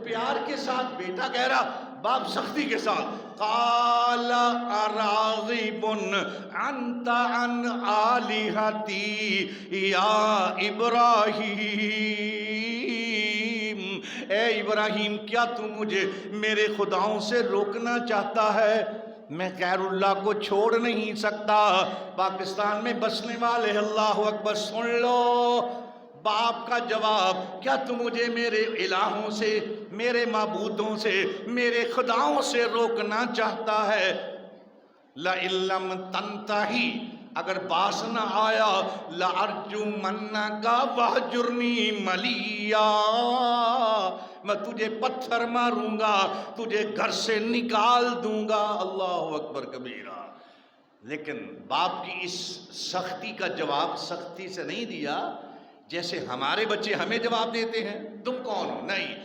پیار کے ساتھ بیٹا کہہ رہا، باپ سختی کے ساتھ، قال اراغب انت عن آلہتی یا ابراہیم، اے ابراہیم کیا تو مجھے میرے خداؤں سے روکنا چاہتا ہے؟ میں غیر اللہ کو چھوڑ نہیں سکتا۔ پاکستان میں بسنے والے اللہ اکبر سن لو باپ کا جواب، کیا تو مجھے میرے الہوں سے، میرے معبودوں سے، میرے خداؤں سے روکنا چاہتا ہے؟ لَإِن لَّمْ تَنْتَهِ، اگر باز نہ آیا، لَأَرْجُمَنَّكَ وَاهْجُرْنِي مَلِيًّا، میں تجھے پتھر ماروں گا، تجھے گھر سے نکال دوں گا۔ اللہ اکبر کبیرہ۔ لیکن باپ کی اس سختی کا جواب سختی سے نہیں دیا جیسے ہمارے بچے ہمیں جواب دیتے ہیں، تم کون ہو؟ نہیں،